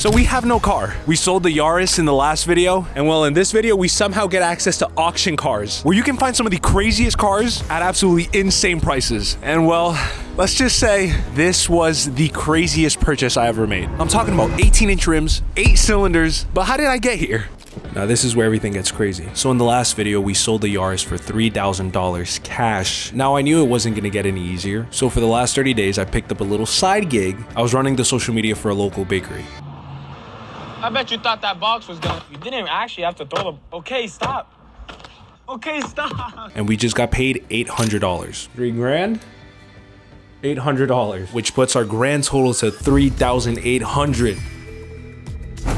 So we have no car. We sold the Yaris in the last video, and well, in this video, we somehow get access to auction cars, where you can find some of the craziest cars at absolutely insane prices. And well, let's just say this was the craziest purchase I ever made. I'm talking about 18-inch rims, 8 cylinders, but how did I get here? Now this is where everything gets crazy. So in the last video, we sold the Yaris for $3,000 cash. Now I knew it wasn't gonna get any easier. So for the last 30 days, I picked up a little side gig. I was running the social media for a local bakery. I bet you thought that box was gonna... You didn't actually have to throw the... Okay, stop. Okay, stop. And we just got paid $800. $3,000? $800, which puts our grand total to $3,800.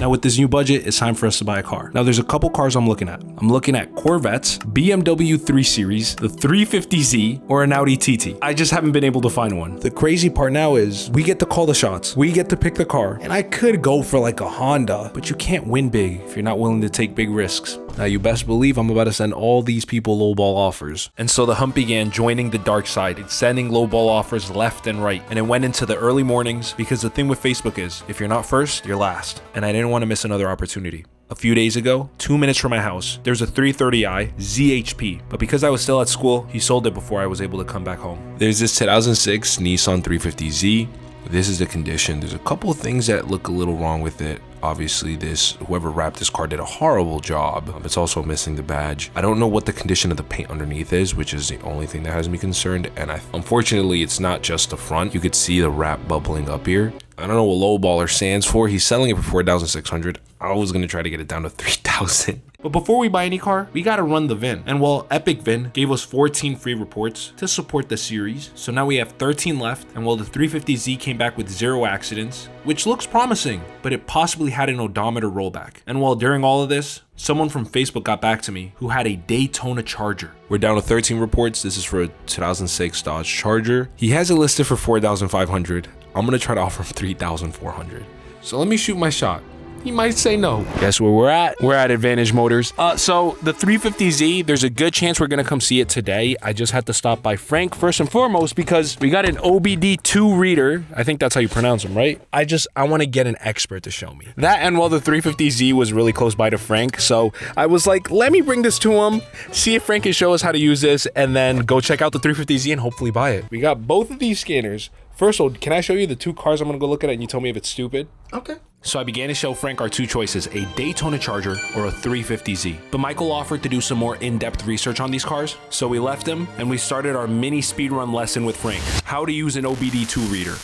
Now with this new budget, it's time for us to buy a car. Now there's a couple cars I'm looking at. I'm looking at Corvettes, BMW 3 Series, the 350Z, or an Audi TT. I just haven't been able to find one. The crazy part now is we get to call the shots. We get to pick the car. And I could go for like a Honda, but you can't win big if you're not willing to take big risks. Now you best believe I'm about to send all these people lowball offers. And so the hunt began joining the dark side. It's sending lowball offers left and right. And it went into the early mornings because the thing with Facebook is if you're not first, you're last. And I didn't want to miss another opportunity. A few days ago, 2 minutes from my house, there's a 330i ZHP, but because I was still at school, he sold it before I was able to come back home. There's this 2006 Nissan 350Z. This is the condition. There's a couple of things that look a little wrong with it. Obviously, whoever wrapped this car did a horrible job. It's also missing the badge. I don't know what the condition of the paint underneath is, which is the only thing that has me concerned. And unfortunately, it's not just the front. You could see the wrap bubbling up here. I don't know what lowballer stands for. He's selling it for 4,600. I was gonna try to get it down to 3,000. But before we buy any car, we gotta run the VIN. And well, Epic VIN gave us 14 free reports to support the series. So now we have 13 left. And well, the 350Z came back with 0 accidents, which looks promising, but it possibly had an odometer rollback. And while during all of this, someone from Facebook got back to me who had a Daytona Charger. We're down to 13 reports. This is for a 2006 Dodge Charger. He has it listed for 4,500. I'm gonna try to offer him 3,400. So let me shoot my shot. He might say no. Guess where we're at? We're at Advantage Motors. So the 350Z, there's a good chance we're gonna come see it today. I just had to stop by Frank first and foremost because we got an OBD2 reader. I think that's how you pronounce them, right? I wanna get an expert to show me. That and well, the 350Z was really close by to Frank. So I was like, let me bring this to him, see if Frank can show us how to use this, and then go check out the 350Z and hopefully buy it. We got both of these scanners. First of all, can I show you the 2 cars I'm gonna go look at and you tell me if it's stupid? Okay. So I began to show Frank our 2 choices, a Daytona Charger or a 350Z. But Michael offered to do some more in-depth research on these cars. So we left him and we started our mini speedrun lesson with Frank. How to use an OBD2 reader.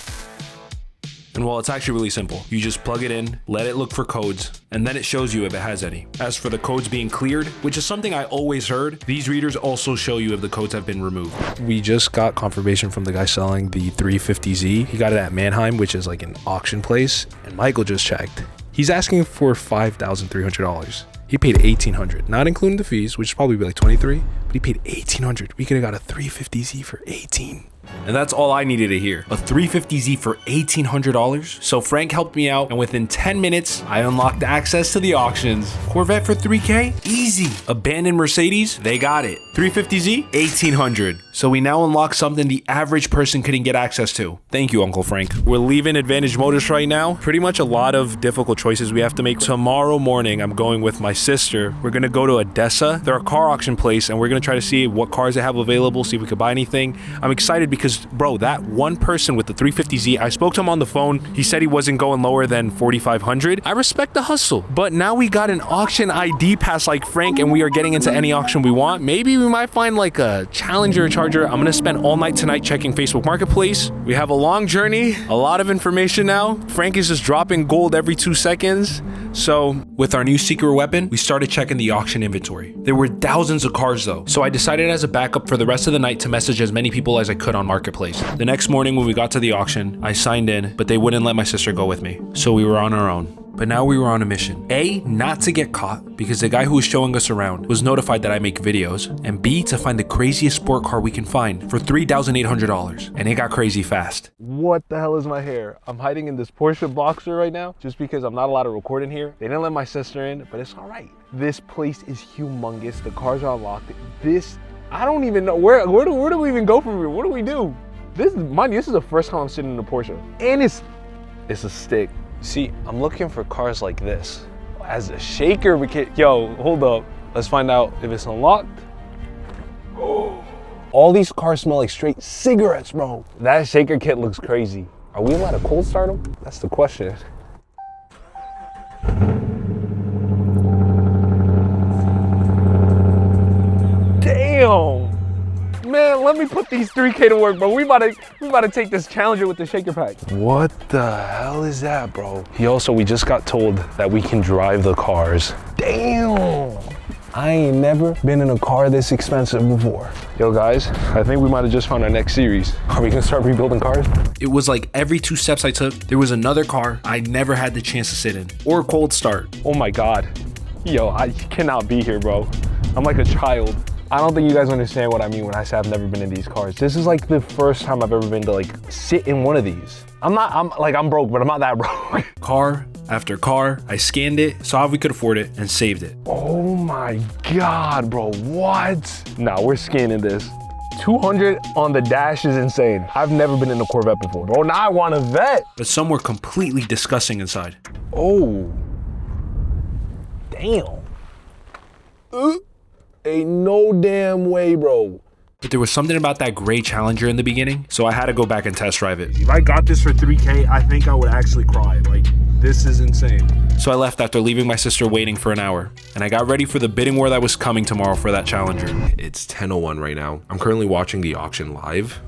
And well, it's actually really simple. You just plug it in, let it look for codes, and then it shows you if it has any. As for the codes being cleared, which is something I always heard, these readers also show you if the codes have been removed. We just got confirmation from the guy selling the 350Z. He got it at Manheim, which is like an auction place, and Michael just checked. He's asking for $5,300. He paid $1,800, not including the fees, which is probably like $23, but he paid $1,800. We could have got a 350Z for $18,000. And that's all I needed to hear. A 350Z for $1,800. So Frank helped me out, and within 10 minutes, I unlocked access to the auctions. Corvette for $3K? Easy. Abandoned Mercedes? They got it. 350Z? $1,800. So we now unlock something the average person couldn't get access to. Thank you, Uncle Frank. We're leaving Advantage Motors right now. Pretty much a lot of difficult choices we have to make. Tomorrow morning, I'm going with my sister. We're gonna go to Odessa. They're a car auction place, and we're gonna try to see what cars they have available, see if we could buy anything. I'm excited because, bro, that one person with the 350Z, I spoke to him on the phone. He said he wasn't going lower than 4,500. I respect the hustle. But now we got an auction ID pass like Frank, and we are getting into any auction we want. Maybe we might find like a Challenger Charger. I'm gonna spend all night tonight checking Facebook Marketplace. We have a long journey, a lot of information now. Frank is just dropping gold every 2 seconds. So with our new secret weapon, we started checking the auction inventory. There were thousands of cars though. So I decided as a backup for the rest of the night to message as many people as I could on Marketplace. The next morning when we got to the auction, I signed in, but they wouldn't let my sister go with me. So we were on our own. But now we were on a mission. A, not to get caught, because the guy who was showing us around was notified that I make videos, and B, to find the craziest sport car we can find for $3,800. And it got crazy fast. What the hell is my hair? I'm hiding in this Porsche Boxer right now, just because I'm not allowed to record in here. They didn't let my sister in, but it's all right. This place is humongous. The cars are unlocked. I don't even know, where do we even go from here? What do we do? Mind you, this is the first time I'm sitting in a Porsche. And it's a stick. See, I'm looking for cars like this. As a shaker, we can, yo, hold up. Let's find out if it's unlocked. All these cars smell like straight cigarettes, bro. That shaker kit looks crazy. Are we allowed to cold start them? That's the question. Damn. Man, let me put these 3K to work, bro. We about to take this Challenger with the shaker pack. What the hell is that, bro? We just got told that we can drive the cars. Damn. I ain't never been in a car this expensive before. Yo guys, I think we might have just found our next series. Are we gonna start rebuilding cars? It was like every 2 steps I took, there was another car I never had the chance to sit in or cold start. Oh my God. Yo, I cannot be here, bro. I'm like a child. I don't think you guys understand what I mean when I say I've never been in these cars. This is like the first time I've ever been to like sit in one of these. I'm broke, but I'm not that broke. Car after car, I scanned it, saw if we could afford it, and saved it. Oh my God, bro, what? Nah, we're scanning this. 200 on the dash is insane. I've never been in a Corvette before. Bro, now I want a Vette. But some were completely disgusting inside. Oh. Damn. Ain't no damn way, bro. But there was something about that gray Challenger in the beginning, so I had to go back and test drive it. If I got this for 3K, I think I would actually cry. Like, this is insane. So I left after leaving my sister waiting for an hour, and I got ready for the bidding war that was coming tomorrow for that Challenger. It's 10:01 right now. I'm currently watching the auction live.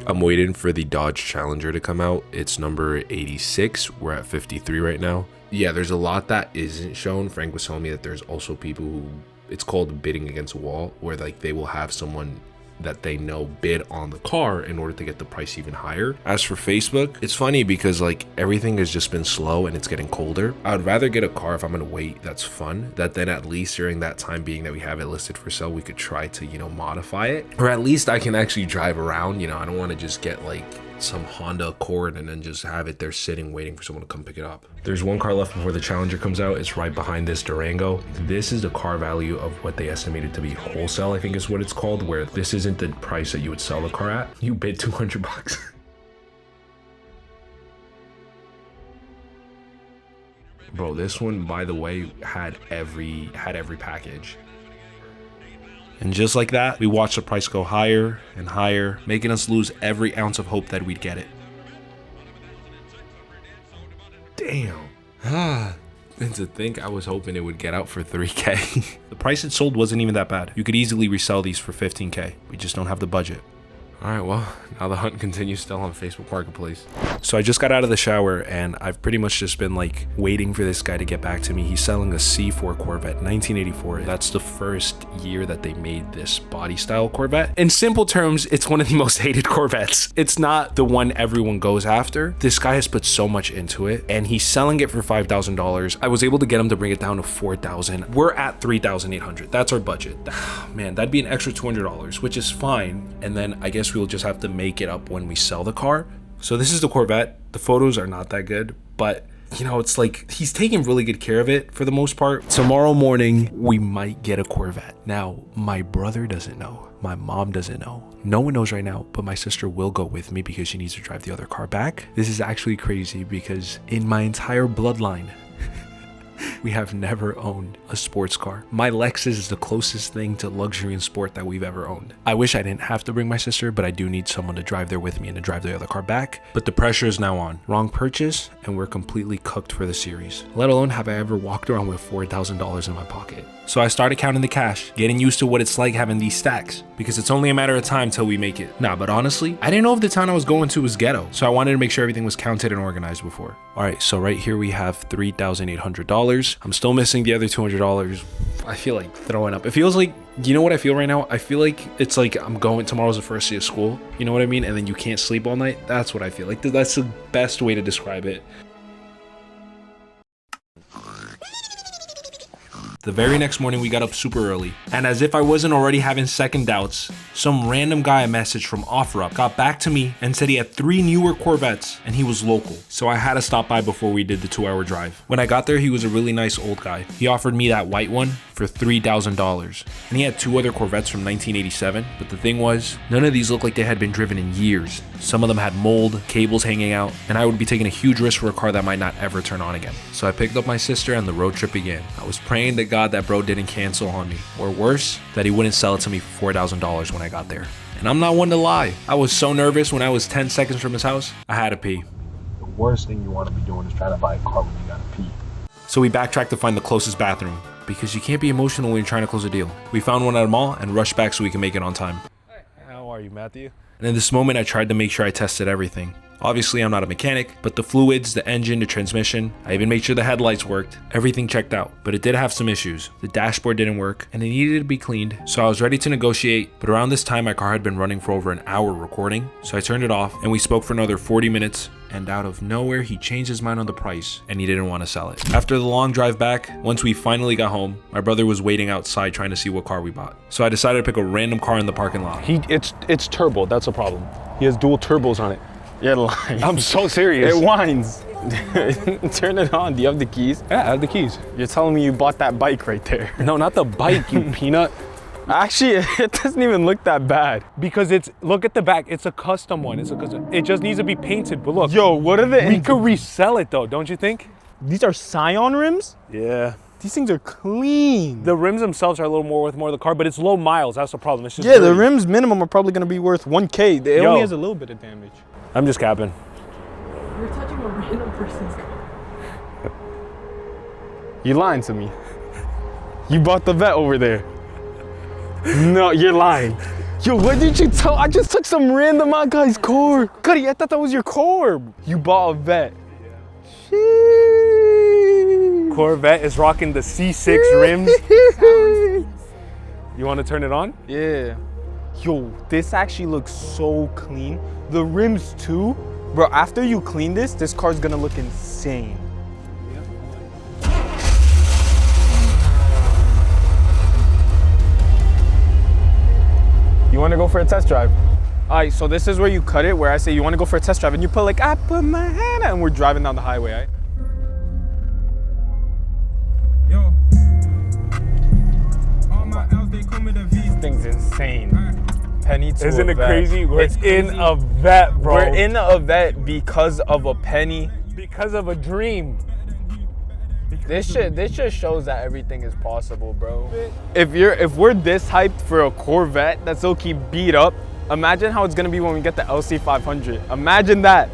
I'm waiting for the Dodge Challenger to come out. It's number 86. We're at 53 right now. Yeah, there's a lot that isn't shown. Frank was telling me that there's also people who, it's called bidding against a wall, where like they will have someone that they know bid on the car in order to get the price even higher. As for Facebook, it's funny because like everything has just been slow and it's getting colder. I would rather get a car if I'm gonna wait that's fun, that then at least during that time being that we have it listed for sale, we could try to, you know, modify it, or at least I can actually drive around. You know, I don't want to just get like some Honda Accord and then just have it there sitting waiting for someone to come pick it up. There's one car left before the Challenger comes out. It's right behind this Durango. This is the car value of what they estimated to be wholesale, I think is what it's called, where this isn't the price that you would sell the car at. You bid 200 bucks. Bro, this one, by the way, had every package. And just like that, we watched the price go higher and higher, making us lose every ounce of hope that we'd get it. Damn. And to think I was hoping it would get out for 3K. The price it sold wasn't even that bad. You could easily resell these for 15K. We just don't have the budget. All right, well, now the hunt continues still on Facebook Marketplace. So I just got out of the shower and I've pretty much just been like waiting for this guy to get back to me. He's selling a C4 Corvette, 1984. That's the first year that they made this body style Corvette. In simple terms, it's one of the most hated Corvettes. It's not the one everyone goes after. This guy has put so much into it and he's selling it for $5,000. I was able to get him to bring it down to $4,000. We're at $3,800. That's our budget. Man, that'd be an extra $200, which is fine. And then I guess we'll just have to make it up when we sell the car. So this is the Corvette. The photos are not that good, but you know, it's like he's taking really good care of it for the most part. Tomorrow morning, we might get a Corvette. Now, my brother doesn't know. My mom doesn't know. No one knows right now, but my sister will go with me because she needs to drive the other car back. This is actually crazy because in my entire bloodline, we have never owned a sports car. My Lexus is the closest thing to luxury and sport that we've ever owned. I wish I didn't have to bring my sister, but I do need someone to drive there with me and to drive the other car back. But the pressure is now on. Wrong purchase, and we're completely cooked for the series. Let alone have I ever walked around with $4,000 in my pocket. So I started counting the cash, getting used to what it's like having these stacks, because it's only a matter of time till we make it. Nah, but honestly, I didn't know if the town I was going to was ghetto, so I wanted to make sure everything was counted and organized before. All right, so right here we have $3,800. I'm still missing the other $200. I feel like throwing up. It feels like, you know what I feel right now? I feel like it's like I'm going, tomorrow's the first day of school, you know what I mean? And then you can't sleep all night. That's what I feel like. That's the best way to describe it. The very next morning, we got up super early, and as if I wasn't already having second doubts, some random guy I messaged from OfferUp got back to me and said he had 3 newer Corvettes and he was local. So I had to stop by before we did the 2-hour drive. When I got there, he was a really nice old guy. He offered me that white one, for $3,000. And he had 2 other Corvettes from 1987, but the thing was, none of these looked like they had been driven in years. Some of them had mold, cables hanging out, and I would be taking a huge risk for a car that might not ever turn on again. So I picked up my sister and the road trip began. I was praying to God that bro didn't cancel on me, or worse, that he wouldn't sell it to me for $4,000 when I got there. And I'm not one to lie, I was so nervous when I was 10 seconds from his house, I had to pee. The worst thing you want to be doing is trying to buy a car when you gotta pee. So we backtracked to find the closest bathroom, because you can't be emotional when you're trying to close a deal. We found one at a mall and rushed back so we can make it on time. How are you, Matthew? And in this moment, I tried to make sure I tested everything. Obviously, I'm not a mechanic, but the fluids, the engine, the transmission, I even made sure the headlights worked. Everything checked out, but it did have some issues. The dashboard didn't work, and it needed to be cleaned, so I was ready to negotiate, but around this time, my car had been running for over an hour recording, so I turned it off, and we spoke for another 40 minutes, and out of nowhere, he changed his mind on the price, and he didn't want to sell it. After the long drive back, once we finally got home, my brother was waiting outside trying to see what car we bought. So I decided to pick a random car in the parking lot. It's turbo, that's a problem. He has dual turbos on it. You're lying. I'm so serious. It whines. Turn it on. Do you have the keys? Yeah, I have the keys. You're telling me you bought that bike right there. No, not the bike, you peanut. Actually, it doesn't even look that bad. Because look at the back, it's a custom one. It just needs to be painted, but look. Yo, what are they? We could resell it though, don't you think? These are Scion rims? Yeah. These things are clean. The rims themselves are a little more worth more of the car, but it's low miles, that's the problem. It's just yeah, dirty. the rims minimum are probably gonna be worth 1K. It only has a little bit of damage. I'm just capping. You're touching a random person's car. You lying to me. You bought the Vette over there. No, you're lying. Yo, what did you tell? I just took some random guy's car. Cuddy, I thought that was your car. You bought a Vette. Yeah. Corvette is rocking the C6 rims. You want to turn it on? Yeah. Yo, this actually looks so clean. The rims too. Bro, after you clean this car's gonna look insane. You wanna go for a test drive? All right, so this is where you cut it, where I say you wanna go for a test drive, and you put like, I put my hand out, and we're driving down the highway, all right? Yo. All my L's, they come with a V. This thing's insane. Penny to Isn't a it Vette. crazy? We're It's in crazy. a Vette, bro. We're in a Vette because of a penny. Because of a dream. This just shows that everything is possible, bro. If we're this hyped for a Corvette that's low-key beat up, imagine how it's gonna be when we get the LC500. Imagine that.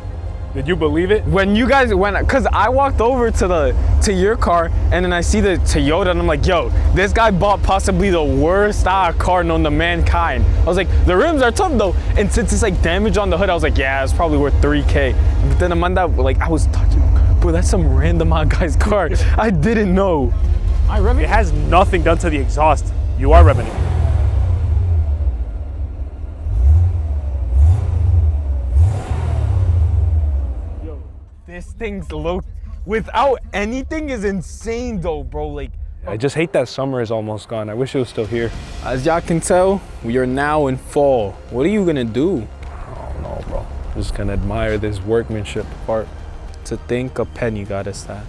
Did you believe it? When you guys cause I walked over to your car and then I see the Toyota and I'm like, yo, this guy bought possibly the worst car known to mankind. I was like, the rims are tough though. And since it's like damage on the hood, I was like, yeah, it's probably worth 3K. But then Amanda, like I was touching, bro, that's some random guy's car. I didn't know. It has nothing done to the exhaust. You are revving it. This thing's low, without anything is insane though, bro. Like, I just hate that summer is almost gone. I wish it was still here. as y'all can tell, we are now in fall. What are you gonna do? Oh no, bro. Just gonna admire this workmanship part. To think a penny got us that.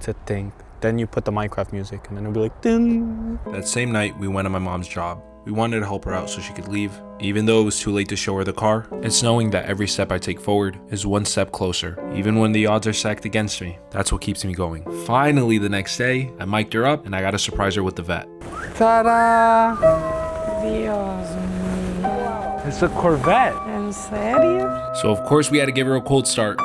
To think. Then you put the Minecraft music and then it'll be like, ding. That same night, we went to my mom's job. We wanted to help her out so she could leave. Even though it was too late to show her the car, it's knowing that every step I take forward is one step closer. Even when the odds are stacked against me, that's what keeps me going. Finally, the next day, I mic'd her up and I got to surprise her with the Vette. Ta-da! Dios mío. It's a Corvette. ¿En serio? So of course we had to give her a cold start.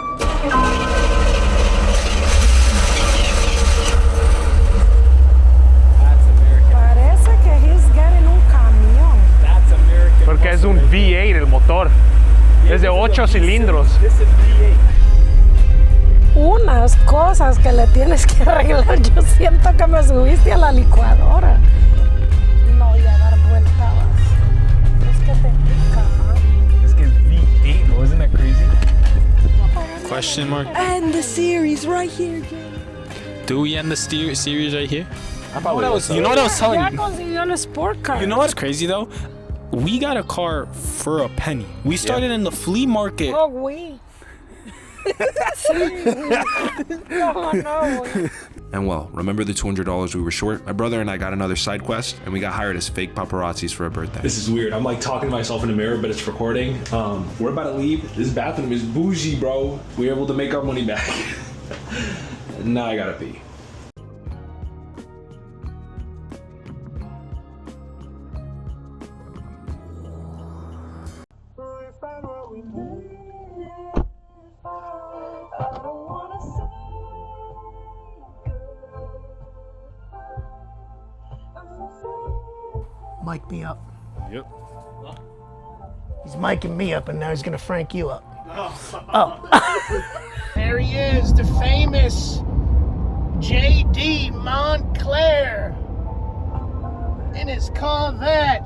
Parece que he's getting un camión. Porque es un V8 el motor. Es de 8 cilindros. Unas cosas que le tienes que arreglar. Yo siento que me subiste a la licuadora. No voy a dar vueltas. Es que te pica. Es que es V8, ¿no? Isn't that crazy? Question mark. And the series right here, Jay. Do we end the series right here? You know what I was telling Ya you? consiguió un sport car. You know what's crazy though? We got a car for a penny. We started in the flea market. Oh, oui. No, no, güey. And well, remember the $200 we were short? My brother and I got another side quest, and we got hired as fake paparazzis for a birthday. This is weird. I'm like talking to myself in the mirror, but it's recording. We're about to leave. This bathroom is bougie, bro. We're able to make our money back. Now I gotta pee. Mic me up. Yep. He's micing me up, and now he's gonna frank you up. Oh. There he is, the famous J.D. Montclair in his Corvette.